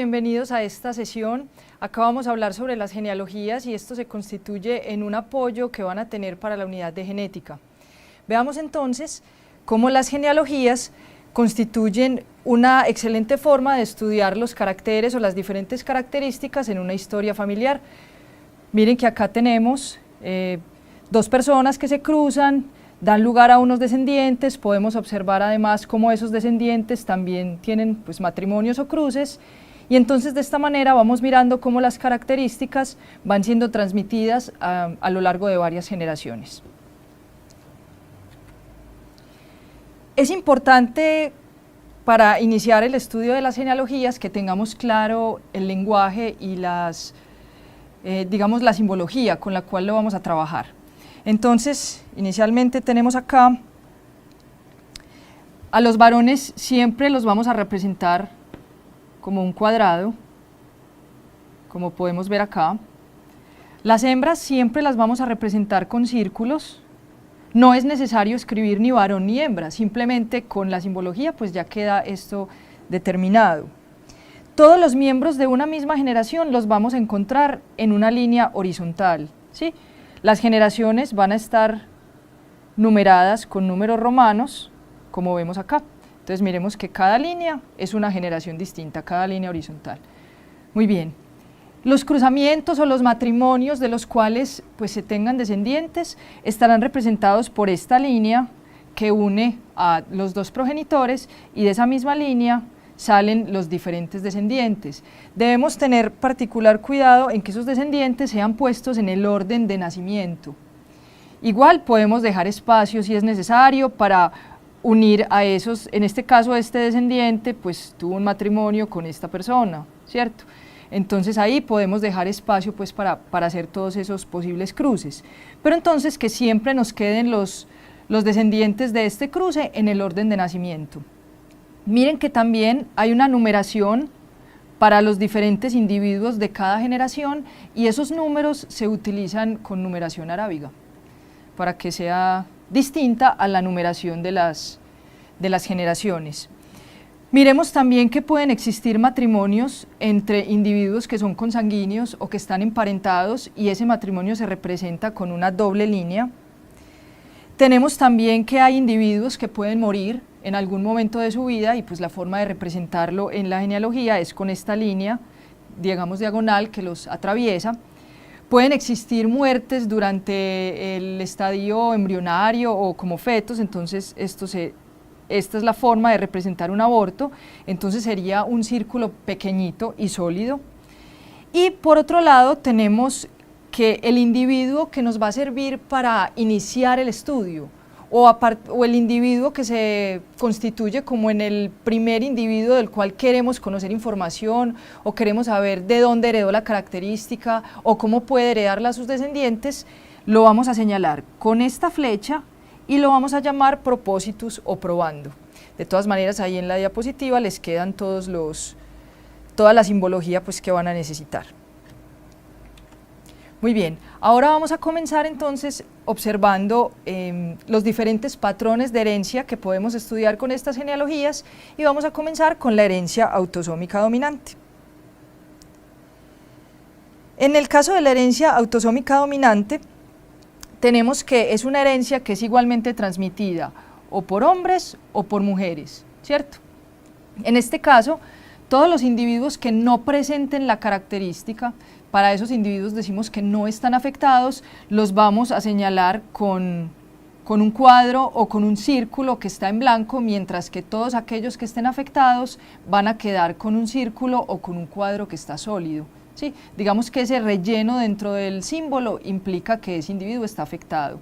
bienvenidos a esta sesión. Acá vamos a hablar sobre las genealogías y esto se constituye en un apoyo que van a tener para la unidad de genética. Veamos entonces cómo las genealogías constituyen una excelente forma de estudiar los caracteres o las diferentes características en una historia familiar. Miren que acá tenemos dos personas que se cruzan, dan lugar a unos descendientes, podemos observar además cómo esos descendientes también tienen pues, matrimonios o cruces, y entonces de esta manera vamos mirando cómo las características van siendo transmitidas a lo largo de varias generaciones. Es importante para iniciar el estudio de las genealogías que tengamos claro el lenguaje y digamos la simbología con la cual lo vamos a trabajar. Entonces, inicialmente tenemos acá, a los varones siempre los vamos a representar como un cuadrado, como podemos ver acá. Las hembras siempre las vamos a representar con círculos. No es necesario escribir ni varón ni hembra, simplemente con la simbología pues ya queda esto determinado. Todos los miembros de una misma generación los vamos a encontrar en una línea horizontal, ¿sí? Las generaciones van a estar numeradas con números romanos, como vemos acá. Entonces miremos que cada línea es una generación distinta, cada línea horizontal. Muy bien. Los cruzamientos o los matrimonios de los cuales pues, se tengan descendientes estarán representados por esta línea que une a los dos progenitores y de esa misma línea salen los diferentes descendientes. Debemos tener particular cuidado en que esos descendientes sean puestos en el orden de nacimiento. Igual podemos dejar espacio si es necesario para unir a esos, en este caso este descendiente pues tuvo un matrimonio con esta persona, ¿cierto? Entonces ahí podemos dejar espacio pues para hacer todos esos posibles cruces. Pero entonces que siempre nos queden los descendientes de este cruce en el orden de nacimiento. Miren que también hay una numeración para los diferentes individuos de cada generación y esos números se utilizan con numeración arábiga para que sea distinta a la numeración de las generaciones. Miremos también que pueden existir matrimonios entre individuos que son consanguíneos o que están emparentados y ese matrimonio se representa con una doble línea. Tenemos también que hay individuos que pueden morir en algún momento de su vida y pues la forma de representarlo en la genealogía es con esta línea, digamos diagonal, que los atraviesa. Pueden existir muertes durante el estadio embrionario o como fetos, entonces esta es la forma de representar un aborto, entonces sería un círculo pequeñito y sólido. Y por otro lado tenemos que el individuo que nos va a servir para iniciar el estudio, o el individuo que se constituye como en el primer individuo del cual queremos conocer información o queremos saber de dónde heredó la característica o cómo puede heredarla a sus descendientes, lo vamos a señalar con esta flecha y lo vamos a llamar propositus o probando. De todas maneras ahí en la diapositiva les quedan toda la simbología pues, que van a necesitar. Muy bien, ahora vamos a comenzar entonces observando los diferentes patrones de herencia que podemos estudiar con estas genealogías y vamos a comenzar con la herencia autosómica dominante. En el caso de la herencia autosómica dominante, tenemos que es una herencia que es igualmente transmitida o por hombres o por mujeres, ¿cierto? En este caso, todos los individuos que no presenten la característica, para esos individuos decimos que no están afectados, los vamos a señalar con un cuadro o con un círculo que está en blanco, mientras que todos aquellos que estén afectados van a quedar con un círculo o con un cuadro que está sólido. ¿Sí? Digamos que ese relleno dentro del símbolo implica que ese individuo está afectado.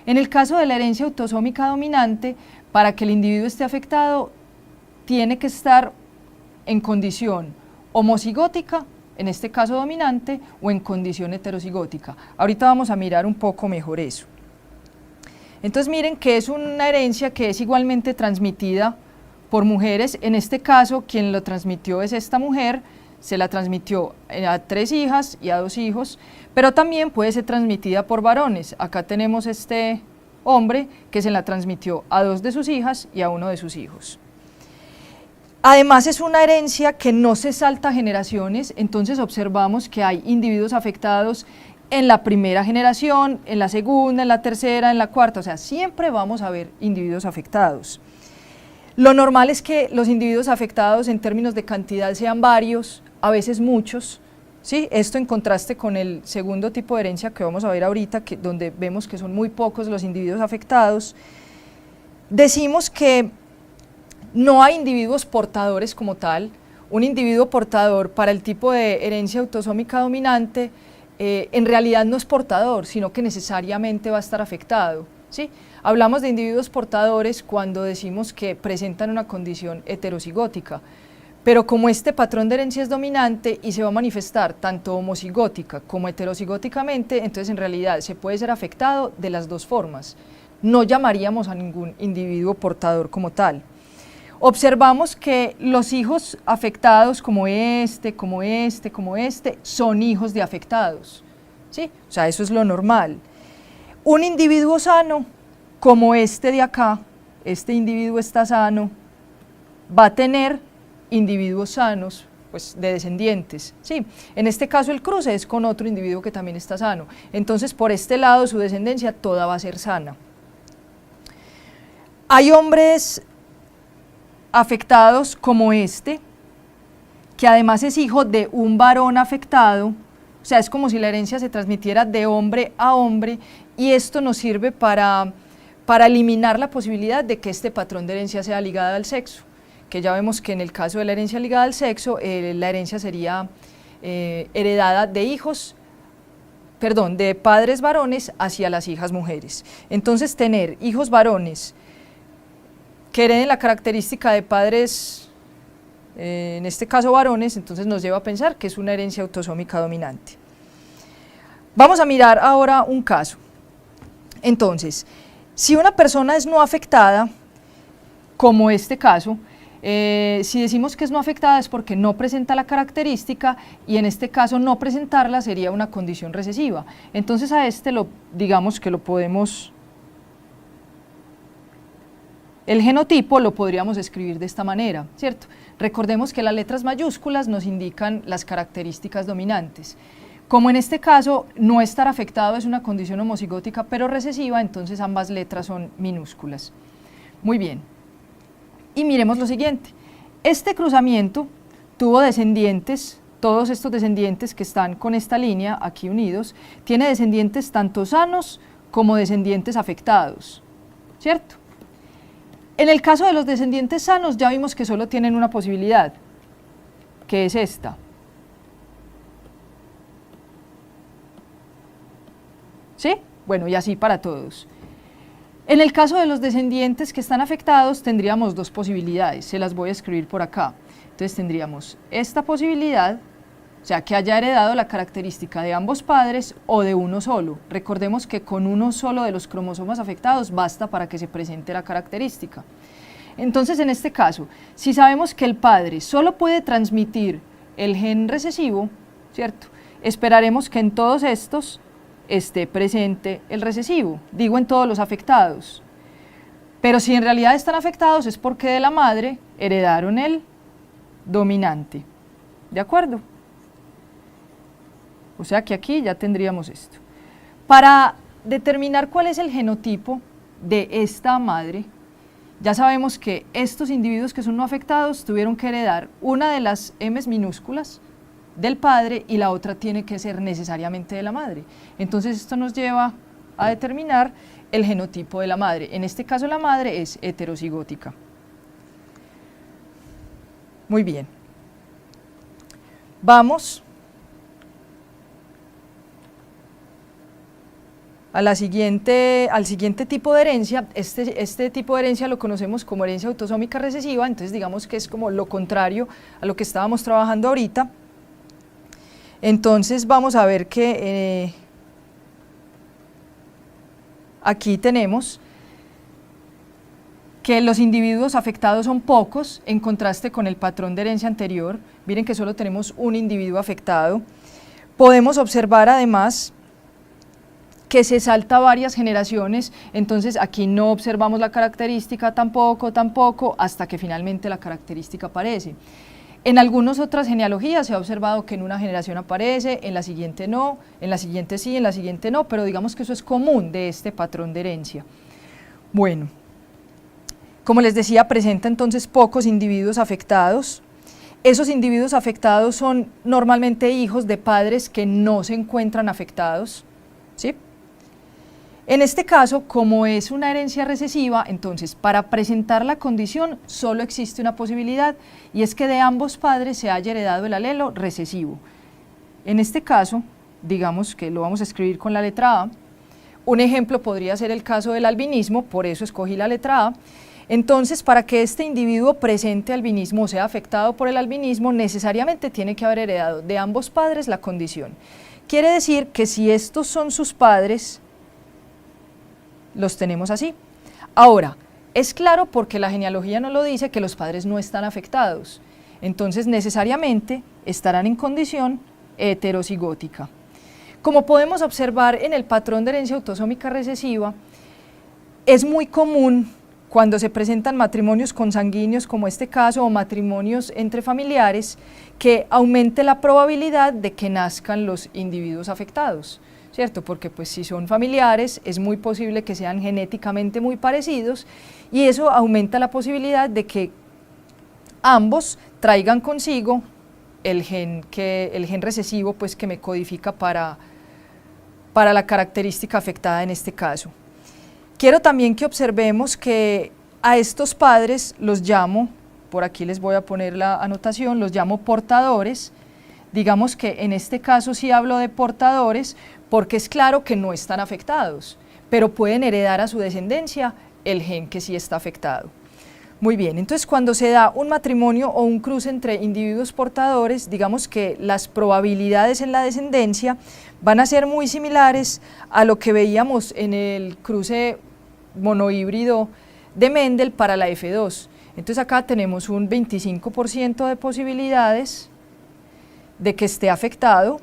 En el caso de la herencia autosómica dominante, para que el individuo esté afectado, tiene que estar en condición homocigótica, en este caso dominante, o en condición heterocigótica. Ahorita vamos a mirar un poco mejor eso. Entonces miren que es una herencia que es igualmente transmitida por mujeres, en este caso quien lo transmitió es esta mujer, se la transmitió a 3 hijas y a 2 hijos, pero también puede ser transmitida por varones. Acá tenemos este hombre que se la transmitió a 2 de sus hijas y a 1 de sus hijos. Además es una herencia que no se salta generaciones, entonces observamos que hay individuos afectados en la primera generación, en la segunda, en la tercera, en la cuarta, o sea, siempre vamos a ver individuos afectados. Lo normal es que los individuos afectados en términos de cantidad sean varios, a veces muchos, ¿sí? Esto en contraste con el segundo tipo de herencia que vamos a ver ahorita, donde vemos que son muy pocos los individuos afectados. Decimos que no hay individuos portadores como tal. Un individuo portador para el tipo de herencia autosómica dominante en realidad no es portador, sino que necesariamente va a estar afectado, ¿sí? Hablamos de individuos portadores cuando decimos que presentan una condición heterocigótica, pero como este patrón de herencia es dominante y se va a manifestar tanto homocigótica como heterocigóticamente, entonces en realidad se puede ser afectado de las dos formas. No llamaríamos a ningún individuo portador como tal. Observamos que los hijos afectados como este, son hijos de afectados, ¿sí? O sea, eso es lo normal. Un individuo sano, como este de acá, este individuo está sano, va a tener individuos sanos, pues de descendientes, ¿sí? En este caso el cruce es con otro individuo que también está sano, entonces por este lado su descendencia toda va a ser sana. Hay hombres afectados como este, que además es hijo de un varón afectado, o sea, es como si la herencia se transmitiera de hombre a hombre, y esto nos sirve para eliminar la posibilidad de que este patrón de herencia sea ligada al sexo, que ya vemos que en el caso de la herencia ligada al sexo, la herencia sería heredada de padres varones hacia las hijas mujeres. Entonces tener hijos varones que hereden la característica de padres, en este caso varones, entonces nos lleva a pensar que es una herencia autosómica dominante. Vamos a mirar ahora un caso. Entonces, si una persona es no afectada, como este caso, si decimos que es no afectada es porque no presenta la característica, y en este caso no presentarla sería una condición recesiva. Entonces a este digamos que lo podemos... El genotipo lo podríamos escribir de esta manera, ¿cierto? Recordemos que las letras mayúsculas nos indican las características dominantes. Como en este caso no estar afectado es una condición homocigótica pero recesiva, entonces ambas letras son minúsculas. Muy bien. Y miremos lo siguiente. Este cruzamiento tuvo descendientes, todos estos descendientes que están con esta línea aquí unidos, tiene descendientes tanto sanos como descendientes afectados, ¿cierto? En el caso de los descendientes sanos ya vimos que solo tienen una posibilidad, que es esta. ¿Sí? Bueno, y así para todos. En el caso de los descendientes que están afectados tendríamos dos posibilidades, se las voy a escribir por acá. Entonces tendríamos esta posibilidad, o sea, que haya heredado la característica de ambos padres o de uno solo. Recordemos que con uno solo de los cromosomas afectados basta para que se presente la característica. Entonces, en este caso, si sabemos que el padre solo puede transmitir el gen recesivo, ¿cierto? Esperaremos que en todos estos esté presente el recesivo, digo en todos los afectados. Pero si en realidad están afectados es porque de la madre heredaron el dominante. ¿De acuerdo? O sea que aquí ya tendríamos esto. Para determinar cuál es el genotipo de esta madre, ya sabemos que estos individuos que son no afectados tuvieron que heredar una de las M minúsculas del padre y la otra tiene que ser necesariamente de la madre. Entonces esto nos lleva a determinar el genotipo de la madre. En este caso la madre es heterocigótica. Muy bien. Vamos al siguiente tipo de herencia. Este tipo de herencia lo conocemos como herencia autosómica recesiva, entonces digamos que es como lo contrario a lo que estábamos trabajando ahorita. Entonces vamos a ver que aquí tenemos que los individuos afectados son pocos en contraste con el patrón de herencia anterior. Miren que solo tenemos un individuo afectado. Podemos observar además que se salta varias generaciones, entonces aquí no observamos la característica tampoco, hasta que finalmente la característica aparece. En algunas otras genealogías se ha observado que en una generación aparece, en la siguiente no, en la siguiente sí, en la siguiente no, pero digamos que eso es común de este patrón de herencia. Bueno, como les decía, presenta entonces pocos individuos afectados. Esos individuos afectados son normalmente hijos de padres que no se encuentran afectados, ¿sí? En este caso, como es una herencia recesiva, entonces para presentar la condición solo existe una posibilidad, y es que de ambos padres se haya heredado el alelo recesivo. En este caso, digamos que lo vamos a escribir con la letra A. Un ejemplo podría ser el caso del albinismo, por eso escogí la letra A. Entonces, para que este individuo presente albinismo o sea afectado por el albinismo, necesariamente tiene que haber heredado de ambos padres la condición. Quiere decir que si estos son sus padres, los tenemos así. Ahora, es claro porque la genealogía nos lo dice que los padres no están afectados, entonces necesariamente estarán en condición heterocigótica. Como podemos observar en el patrón de herencia autosómica recesiva, es muy común cuando se presentan matrimonios consanguíneos como este caso o matrimonios entre familiares que aumente la probabilidad de que nazcan los individuos afectados, ¿cierto? Porque pues si son familiares es muy posible que sean genéticamente muy parecidos y eso aumenta la posibilidad de que ambos traigan consigo el gen recesivo pues que me codifica para la característica afectada en este caso. Quiero también que observemos que a estos padres los llamo, por aquí les voy a poner la anotación, los llamo portadores. Digamos que en este caso sí hablo de portadores porque es claro que no están afectados, pero pueden heredar a su descendencia el gen que sí está afectado. Muy bien, entonces cuando se da un matrimonio o un cruce entre individuos portadores, digamos que las probabilidades en la descendencia van a ser muy similares a lo que veíamos en el cruce monohíbrido de Mendel para la F2. Entonces acá tenemos un 25% de posibilidades de que esté afectado